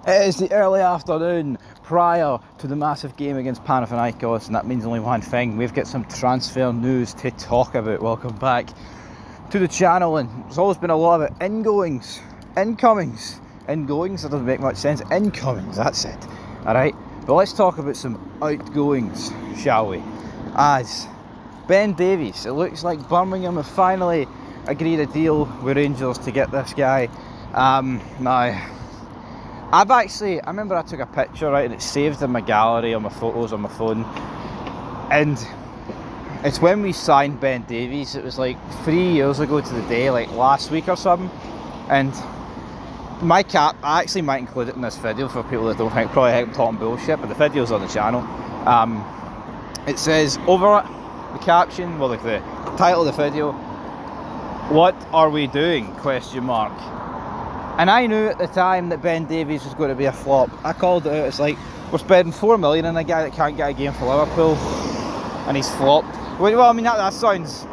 It is the early afternoon prior to the massive game against Panathinaikos, and that means only one thing. We've got some transfer news to talk about. Welcome back to the channel, and there's always been a lot of ingoings, incomings. Ingoings, that doesn't make much sense. Incomings, that's it. Alright, but let's talk about some outgoings, shall we? As Ben Davies, it looks like Birmingham have finally agreed a deal with Rangers to get this guy. Now, I remember I took a picture, right, and it's saved in my gallery on my photos on my phone, and it's when we signed Ben Davies. It was like 3 years ago to the day, like last week or something, and my cap, I actually might include it in this video for people that don't think, probably think I'm talking bullshit, but the video's on the channel. It says over it, the caption, well, like the title of the video, "What are we doing?" question mark. And I knew at the time that Ben Davies was going to be a flop. I called it out. It's like, we're spending $4 million on a guy that can't get a game for Liverpool, and he's flopped. Well, I mean, that sounds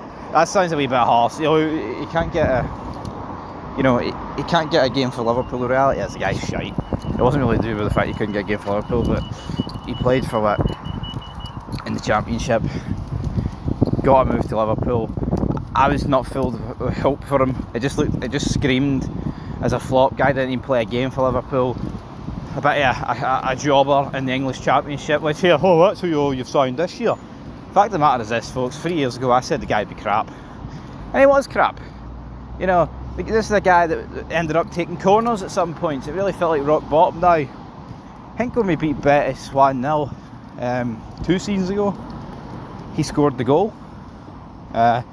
a wee bit harsh. You know, he can't get a, he can't get a game for Liverpool. The reality is the guy's shite. It wasn't really to do with the fact he couldn't get a game for Liverpool, but he played for that in the Championship, got a move to Liverpool. I was not filled with hope for him. It just screamed as a flop. Guy didn't even play a game for Liverpool. A bit of a jobber in the English Championship. Like, here, oh, that's who you've signed this year. Fact of the matter is this, folks. 3 years ago, I said the guy'd be crap, and he was crap. You know, this is a guy that ended up taking corners at some points. It really felt like rock bottom. Now, I think when we beat Betis 1-0 2 seasons ago, he scored the goal, the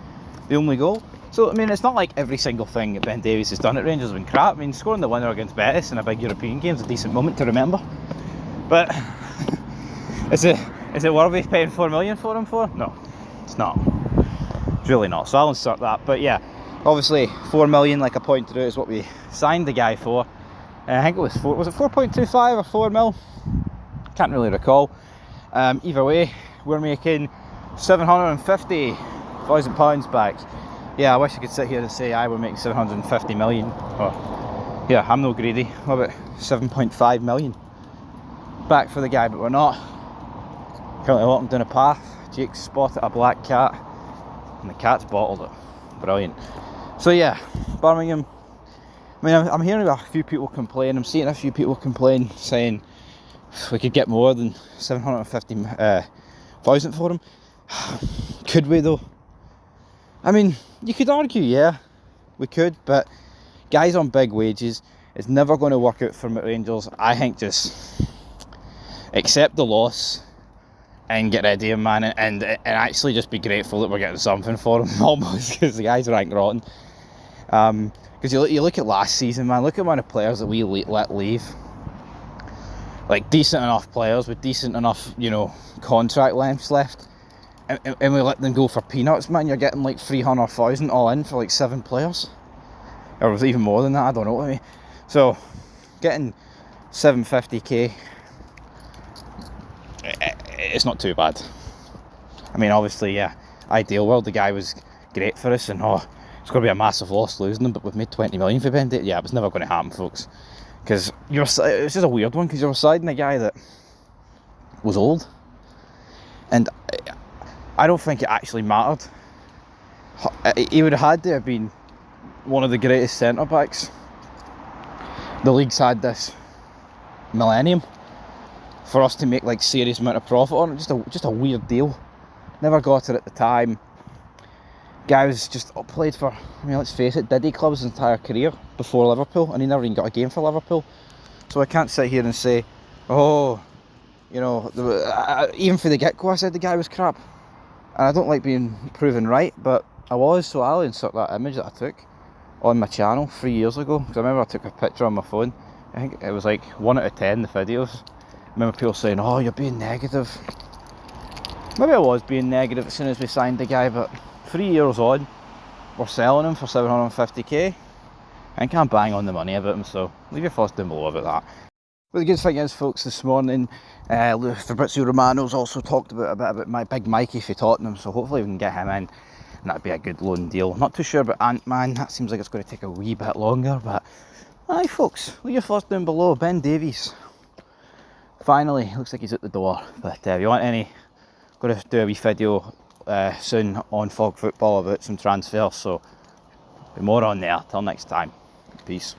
only goal. So, I mean, it's not like every single thing that Ben Davies has done at Rangers has been crap. I mean, scoring the winner against Betis in a big European game is a decent moment to remember. But is it worthy paying $4 million for him for? No, it's not. It's really not. So I'll insert that. But yeah, obviously $4 million, like I pointed out, is what we signed the guy for. I think it was 4.25 or 4 mil? Can't really recall. Either way, we're making £750,000 back. Yeah, I wish I could sit here and say we're making 750 million. Oh, yeah, I'm no greedy. What about 7.5 million back for the guy? But we're not. Currently walking down a path. Jake's spotted a black cat, and the cat's bottled it. Brilliant. So yeah, Birmingham. I mean, I'm hearing a few people complain. I'm seeing a few people complain, saying we could get more than 750,000 for him. Could we though? I mean, you could argue, yeah, we could, but guys on big wages, it's never going to work out for Rangers. I think just accept the loss and get rid of him, man, and actually just be grateful that we're getting something for him, almost, because the guy's rank rotten. Because you look at last season, man, look at the amount of players that we let leave. Like, decent enough players with decent enough, contract lengths left. And we let them go for peanuts, man. You're getting like 300,000 all in for like 7 players, or was even more than that. I don't know what I mean. So getting 750k, it's not too bad. I mean, obviously, yeah, ideal world, the guy was great for us, and it's going to be a massive loss losing him. But we've made 20 million for Ben Davies. Yeah, it was never going to happen, folks. Because it's just a weird one, because you're siding a guy that was old, and I don't think it actually mattered. He would have had to have been one of the greatest centre-backs the league's had this millennium for us to make like serious amount of profit on it. Just a weird deal. Never got it at the time. Guy was just played for, I mean, let's face it, Diddy clubs his entire career before Liverpool, and he never even got a game for Liverpool. So I can't sit here and say, even for the get-go I said the guy was crap. And I don't like being proven right, but I was, so I'll insert that image that I took on my channel 3 years ago, because I remember I took a picture on my phone. I think it was like 1 out of 10, the videos. I remember people saying, oh, you're being negative. Maybe I was being negative as soon as we signed the guy, but 3 years on, we're selling him for 750k. I can't bang on the money about him, so leave your thoughts down below about that. But the good thing is, folks, this morning, Fabrizio Romano's also talked a bit about my big Mikey for Tottenham, so hopefully we can get him in, and that'd be a good loan deal. Not too sure about Ant-Man, that seems like it's going to take a wee bit longer, but Aye folks, leave your thoughts down below. Ben Davies, finally, looks like he's at the door. But if you want any, going to do a wee video soon on Fog Football about some transfers, so be more on there. Till next time, peace.